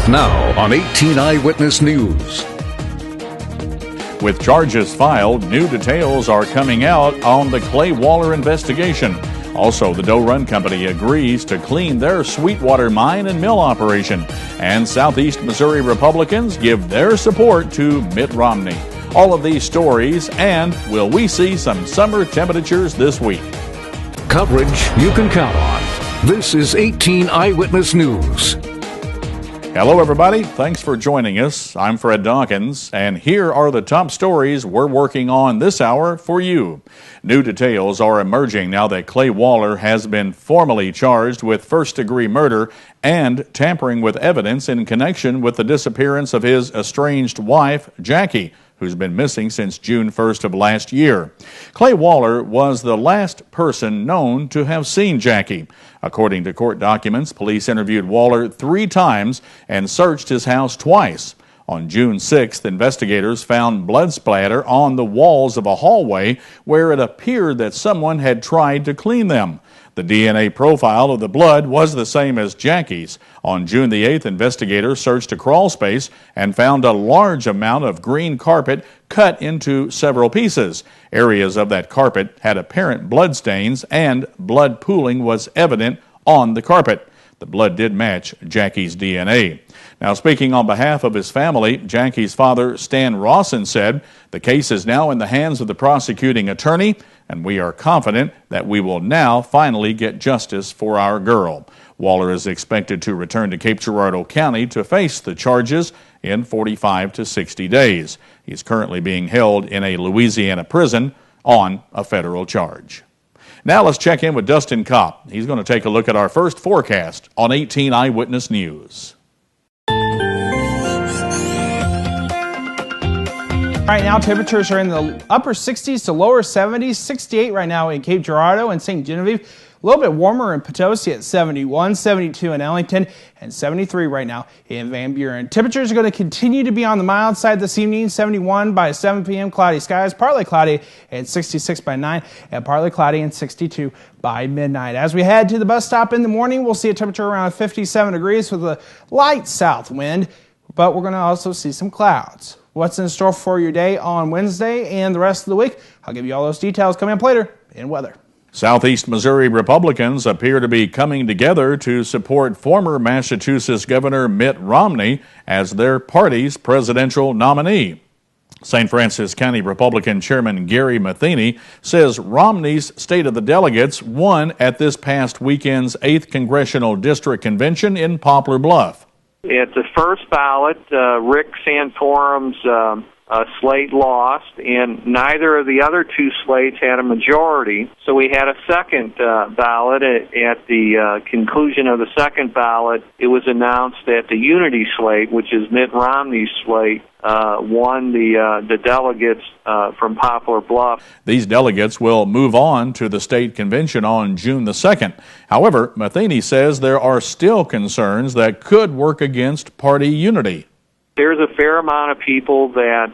Now on 18 Eyewitness News. With charges filed, new details are coming out on the Clay Waller investigation. Also, the Doe Run Company agrees to clean their Sweetwater mine and mill operation. And Southeast Missouri Republicans give their support to Mitt Romney. All of these stories, and will we see some summer temperatures this week? Coverage you can count on. This is 18 Eyewitness News. Hello, everybody. Thanks for joining us. I'm Fred Dawkins, and here are the top stories we're working on this hour for you. New details are emerging now that Clay Waller has been formally charged with first-degree murder and tampering with evidence in connection with the disappearance of his estranged wife, Jackie, who's been missing since June 1st of last year. Clay Waller was the last person known to have seen Jackie. According to court documents, police interviewed Waller 3 times and searched his house twice. On June 6th, investigators found blood splatter on the walls of a hallway where it appeared that someone had tried to clean them. The DNA profile of the blood was the same as Jackie's. On June the 8th, investigators searched a crawl space and found a large amount of green carpet cut into several pieces. Areas of that carpet had apparent blood stains, and blood pooling was evident on the carpet. The blood did match Jackie's DNA. Now, speaking on behalf of his family, Jackie's father, Stan Rawson, said, "The case is now in the hands of the prosecuting attorney, and we are confident that we will now finally get justice for our girl." Waller is expected to return to Cape Girardeau County to face the charges in 45 to 60 days. He's currently being held in a Louisiana prison on a federal charge. Now let's check in with Dustin Kopp. He's going to take a look at our first forecast on 18 Eyewitness News. Right now, temperatures are in the upper 60s to lower 70s, 68 right now in Cape Girardeau and St. Genevieve. A little bit warmer in Potosi at 71, 72 in Ellington, and 73 right now in Van Buren. Temperatures are going to continue to be on the mild side this evening, 71 by 7 p.m., cloudy skies, partly cloudy at 66 by 9, and partly cloudy and 62 by midnight. As we head to the bus stop in the morning, we'll see a temperature around 57 degrees with a light south wind, but we're going to also see some clouds. What's in store for your day on Wednesday and the rest of the week? I'll give you all those details coming up later in weather. Southeast Missouri Republicans appear to be coming together to support former Massachusetts Governor Mitt Romney as their party's presidential nominee. St. Francis County Republican Chairman Gary Matheny says Romney's State of the Delegates won at this past weekend's 8th Congressional District Convention in Poplar Bluff. At the first ballot, Rick Santorum's slate lost, and neither of the other 2 slates had a majority. So we had a second ballot. At the conclusion of the second ballot, it was announced that the unity slate, which is Mitt Romney's slate, won the delegates from Poplar Bluff. These delegates will move on to the state convention on June the 2nd. However, Matheny says there are still concerns that could work against party unity. There's a fair amount of people that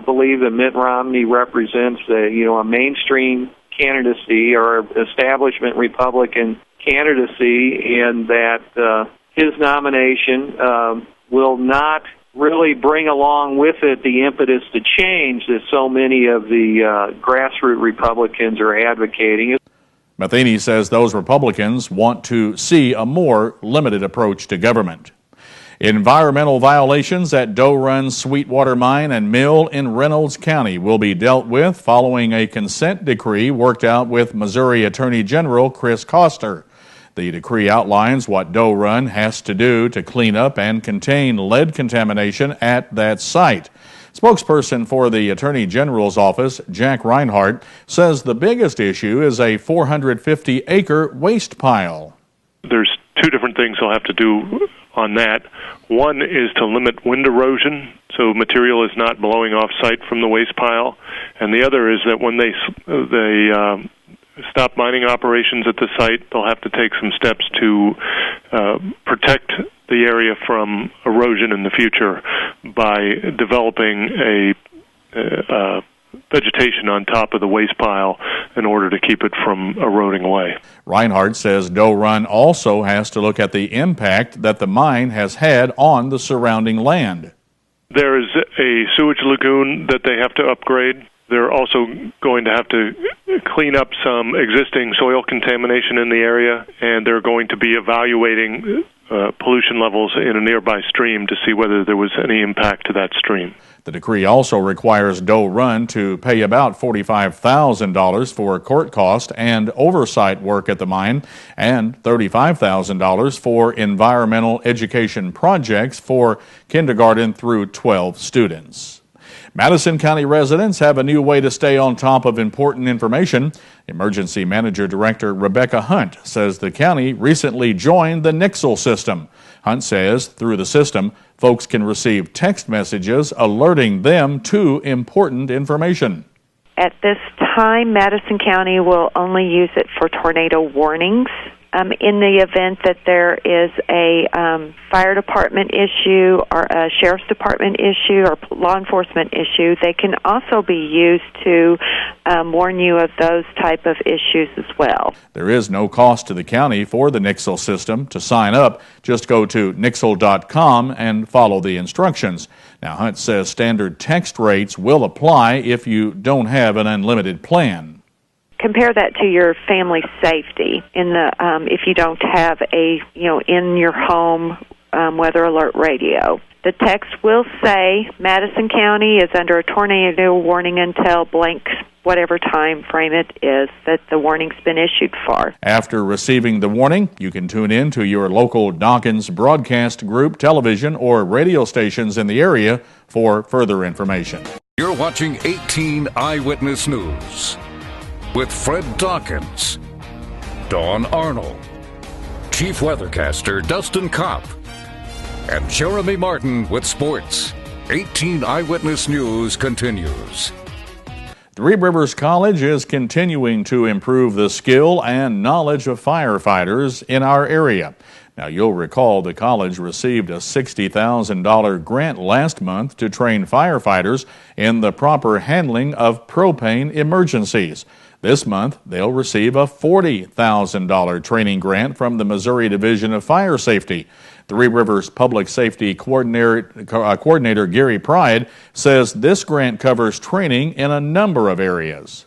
believe that Mitt Romney represents a mainstream candidacy or establishment Republican candidacy, and that his nomination will not really bring along with it the impetus to change that so many of the grassroots Republicans are advocating. Matheny says those Republicans want to see a more limited approach to government. Environmental violations at Doe Run Sweetwater Mine and Mill in Reynolds County will be dealt with following a consent decree worked out with Missouri Attorney General Chris Koster. The decree outlines what Doe Run has to do to clean up and contain lead contamination at that site. Spokesperson for the Attorney General's office, Jack Reinhardt, says the biggest issue is a 450-acre waste pile. There's 2 different things they'll have to do on that. One is to limit wind erosion, so material is not blowing off site from the waste pile. And the other is that when they stop mining operations at the site, they'll have to take some steps to protect the area from erosion in the future by developing a vegetation on top of the waste pile in order to keep it from eroding away. Reinhardt says Doe Run also has to look at the impact that the mine has had on the surrounding land. There is a sewage lagoon that they have to upgrade. They're also going to have to clean up some existing soil contamination in the area, and they're going to be evaluating pollution levels in a nearby stream to see whether there was any impact to that stream. The decree also requires Doe Run to pay about $45,000 for court cost and oversight work at the mine and $35,000 for environmental education projects for kindergarten through 12 students. Madison County residents have a new way to stay on top of important information. Emergency Manager Director Rebecca Hunt says the county recently joined the Nixle system. Hunt says through the system, folks can receive text messages alerting them to important information. At this time, Madison County will only use it for tornado warnings. In the event that there is a fire department issue or a sheriff's department issue or law enforcement issue, they can also be used to warn you of those type of issues as well. There is no cost to the county for the Nixle system. To sign up, just go to nixle.com and follow the instructions. Now, Hunt says standard text rates will apply if you don't have an unlimited plan. Compare that to your family safety in the if you don't have a in your home weather alert radio. The text will say Madison County is under a tornado warning until blank whatever time frame it is that the warning's been issued for. After receiving the warning, you can tune in to your local Dawkins broadcast group, television, or radio stations in the area for further information. You're watching 18 Eyewitness News with Fred Dawkins, Dawn Arnold, Chief Weathercaster Dustin Kopp, and Jeremy Martin with sports. 18 Eyewitness News continues. Three Rivers College is continuing to improve the skill and knowledge of firefighters in our area. Now, you'll recall the college received a $60,000 grant last month to train firefighters in the proper handling of propane emergencies. This month, they'll receive a $40,000 training grant from the Missouri Division of Fire Safety. Three Rivers Public Safety Coordinator Gary Pride says this grant covers training in a number of areas.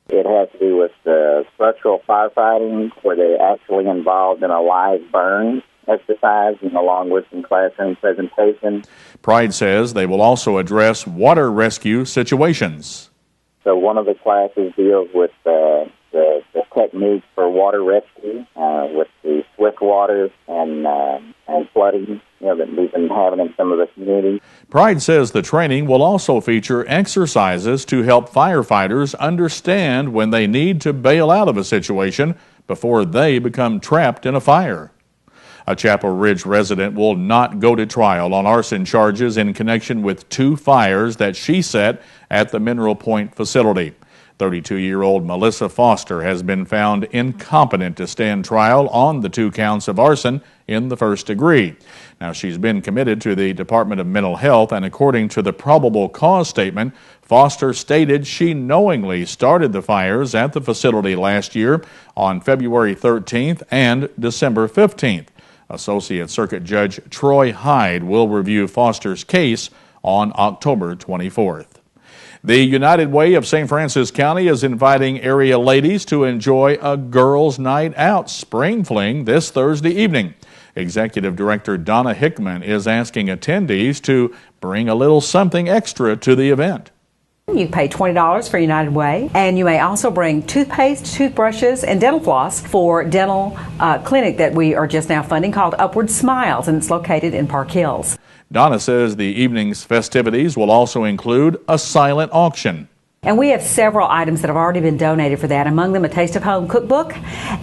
It has to do with structural firefighting, where they're actually involved in a live burn exercise, and along with some classroom presentation. Pride says they will also address water rescue situations. So one of the classes deals with the techniques for water rescue, with the swift waters and flooding, that we've been having in some of the communities. Pride says the training will also feature exercises to help firefighters understand when they need to bail out of a situation before they become trapped in a fire. A Chapel Ridge resident will not go to trial on arson charges in connection with two fires that she set at the Mineral Point facility. 32-year-old Melissa Foster has been found incompetent to stand trial on the 2 counts of arson in the first degree. Now, she's been committed to the Department of Mental Health, and according to the probable cause statement, Foster stated she knowingly started the fires at the facility last year on February 13th and December 15th. Associate Circuit Judge Troy Hyde will review Foster's case on October 24th. The United Way of St. Francis County is inviting area ladies to enjoy a girls' night out spring fling this Thursday evening. Executive Director Donna Hickman is asking attendees to bring a little something extra to the event. You pay $20 for United Way, and you may also bring toothpaste, toothbrushes, and dental floss for dental clinic that we are just now funding called Upward Smiles, and it's located in Park Hills. Donna says the evening's festivities will also include a silent auction. And we have several items that have already been donated for that, among them a Taste of Home cookbook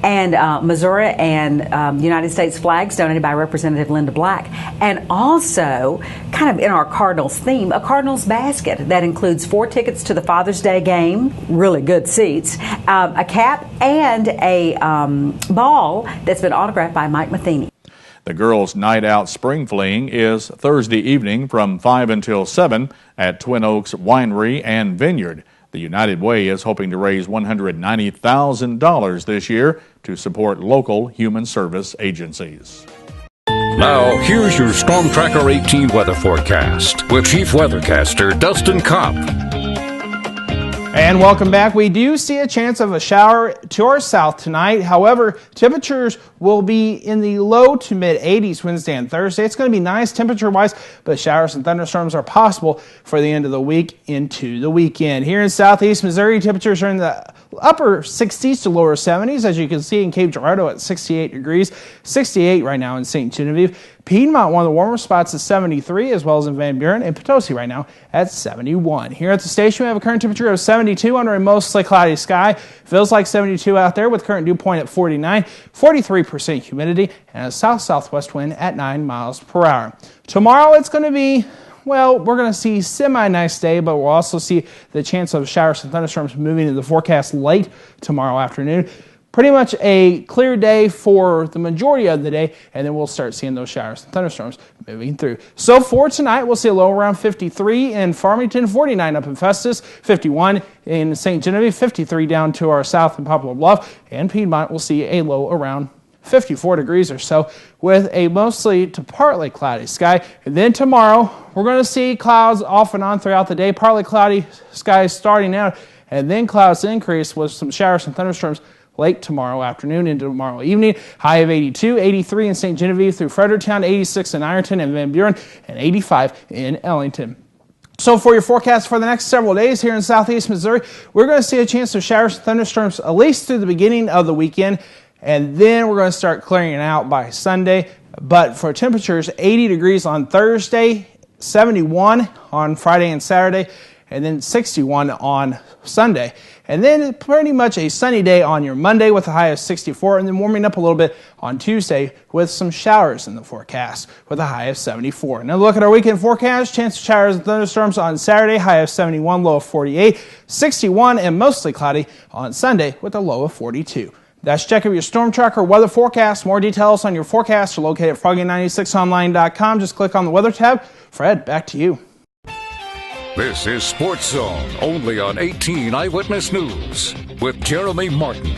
and Missouri and United States flags donated by Representative Linda Black. And also, kind of in our Cardinals theme, a Cardinals basket that includes 4 tickets to the Father's Day game, really good seats, a cap, and a ball that's been autographed by Mike Matheny. The Girls' Night Out Spring Fling is Thursday evening from 5 until 7 at Twin Oaks Winery and Vineyard. The United Way is hoping to raise $190,000 this year to support local human service agencies. Now, here's your Storm Tracker 18 weather forecast with Chief Weathercaster Dustin Kopp. And welcome back. We do see a chance of a shower to our south tonight. However, temperatures will be in the low to mid 80s Wednesday and Thursday. It's going to be nice temperature-wise, but showers and thunderstorms are possible for the end of the week into the weekend. Here in southeast Missouri, temperatures are in the upper 60s to lower 70s, as you can see in Cape Girardeau at 68 degrees, 68 right now in St. Genevieve. Piedmont, one of the warmer spots, is 73, as well as in Van Buren, and Potosi right now at 71. Here at the station, we have a current temperature of 72 under a mostly cloudy sky. Feels like 72 out there with current dew point at 49, 43% humidity, and a south-southwest wind at 9 miles per hour. Tomorrow, it's going to be, well, we're going to see semi-nice day, but we'll also see the chance of showers and thunderstorms moving into the forecast late tomorrow afternoon. Pretty much a clear day for the majority of the day, and then we'll start seeing those showers and thunderstorms moving through. So for tonight, we'll see a low around 53 in Farmington, 49 up in Festus, 51 in St. Genevieve, 53 down to our south in Poplar Bluff, and Piedmont will see a low around 54 degrees or so with a mostly to partly cloudy sky. And then tomorrow, we're going to see clouds off and on throughout the day, partly cloudy skies starting out, and then clouds increase with some showers and thunderstorms late tomorrow afternoon into tomorrow evening. High of 82, 83 in St. Genevieve through Fredericktown, 86 in Ironton and Van Buren, and 85 in Ellington. So for your forecast for the next several days here in southeast Missouri, we're going to see a chance of showers and thunderstorms at least through the beginning of the weekend, and then we're going to start clearing it out by Sunday. But for temperatures, 80 degrees on Thursday, 71 on Friday and Saturday, and then 61 on Sunday. And then pretty much a sunny day on your Monday with a high of 64, and then warming up a little bit on Tuesday with some showers in the forecast with a high of 74. Now look at our weekend forecast. Chance of showers and thunderstorms on Saturday, high of 71, low of 48, 61 and mostly cloudy on Sunday with a low of 42. That's check of your Storm Tracker weather forecast. More details on your forecast are located at froggy96online.com. Just click on the weather tab. Fred, back to you. This is Sports Zone, only on 18 Eyewitness News with Jeremy Martin.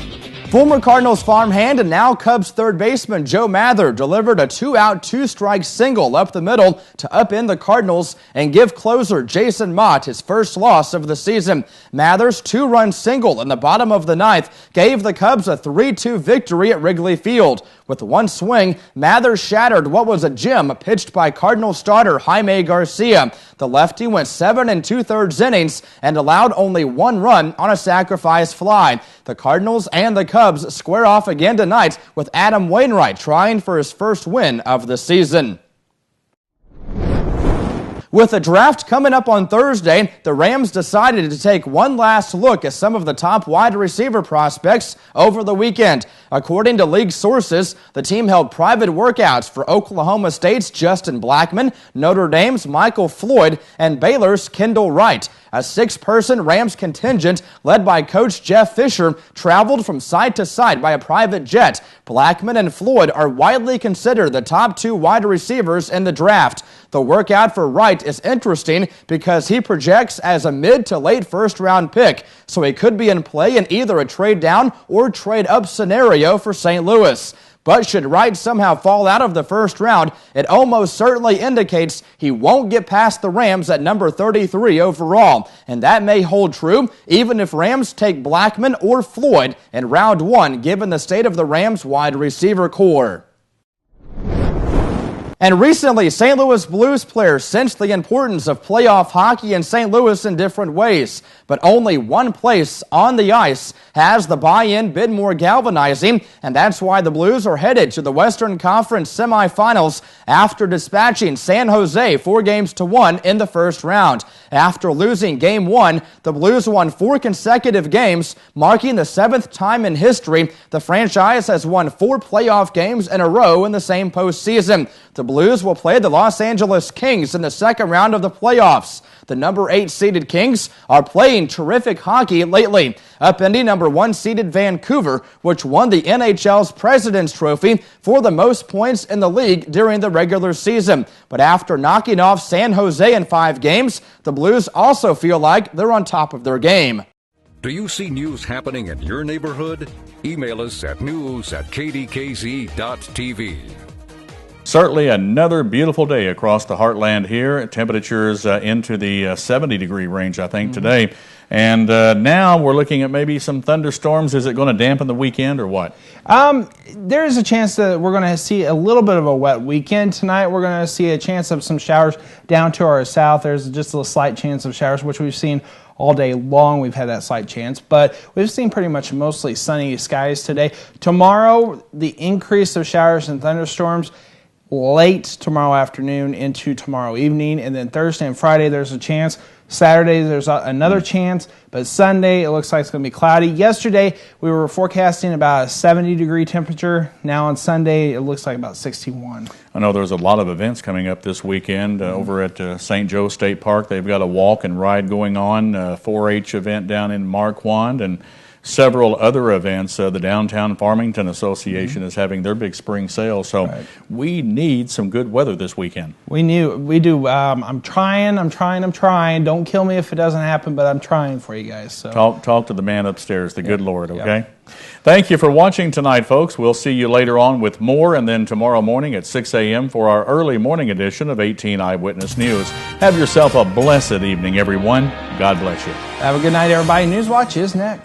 Former Cardinals farmhand and now Cubs third baseman Joe Mather delivered a 2-out, 2-strike single up the middle to upend the Cardinals and give closer Jason Mott his first loss of the season. Mather's 2-run single in the bottom of the ninth gave the Cubs a 3-2 victory at Wrigley Field. With one swing, Mather shattered what was a gem pitched by Cardinal starter Jaime Garcia. The lefty went 7 2/3 innings and allowed only one run on a sacrifice fly. The Cardinals and the Cubs square off again tonight with Adam Wainwright trying for his first win of the season. With the draft coming up on Thursday, the Rams decided to take one last look at some of the top wide receiver prospects over the weekend. According to league sources, the team held private workouts for Oklahoma State's Justin Blackmon, Notre Dame's Michael Floyd, and Baylor's Kendall Wright. A 6-person Rams contingent led by Coach Jeff Fisher traveled from site to site by a private jet. Blackmon and Floyd are widely considered the top 2 wide receivers in the draft. The workout for Wright is interesting because he projects as a mid to late first-round pick, so he could be in play in either a trade down or trade up scenario for St. Louis. But should Wright somehow fall out of the first round, it almost certainly indicates he won't get past the Rams at number 33 overall. And that may hold true even if Rams take Blackmon or Floyd in round 1, given the state of the Rams wide receiver core. And recently, St. Louis Blues players sensed the importance of playoff hockey in St. Louis in different ways. But only one place on the ice has the buy-in been more galvanizing, and that's why the Blues are headed to the Western Conference semifinals after dispatching San Jose 4-1 in the first round. After losing Game 1, the Blues won 4 consecutive games, marking the 7th time in history the franchise has won 4 playoff games in a row in the same postseason. The Blues will play the Los Angeles Kings in the second round of the playoffs. The number 8 seeded Kings are playing terrific hockey lately, upending number 1 seeded Vancouver, which won the NHL's President's Trophy for the most points in the league during the regular season. But after knocking off San Jose in 5 games, the Blues also feel like they're on top of their game. Do you see news happening in your neighborhood? Email us at news@kdkz.tv. Certainly another beautiful day across the heartland here. Temperatures into the 70-degree range, I think, today. And now we're looking at maybe some thunderstorms. Is it going to dampen the weekend or what? There is a chance that we're going to see a little bit of a wet weekend tonight. We're going to see a chance of some showers down to our south. There's just a slight chance of showers, which we've seen all day long. We've had that slight chance, but we've seen pretty much mostly sunny skies today. Tomorrow, the increase of showers and thunderstorms late tomorrow afternoon into tomorrow evening, and then Thursday and Friday there's a chance. Saturday there's another chance, but Sunday it looks like it's going to be cloudy. Yesterday we were forecasting about a 70-degree temperature. Now on Sunday it looks like about 61. I know there's a lot of events coming up this weekend over at St. Joe State Park. They've got a walk and ride going on, a 4-H event down in Marquand, and several other events. The Downtown Farmington Association is having their big spring sale, so we need some good weather this weekend. We do. I'm trying. Don't kill me if it doesn't happen, but I'm trying for you guys. So Talk to the man upstairs, the good Lord, okay? Thank you for watching tonight, folks. We'll see you later on with more, and then tomorrow morning at 6 a.m. for our early morning edition of 18 Eyewitness News. Have yourself a blessed evening, everyone. God bless you. Have a good night, everybody. Newswatch is next.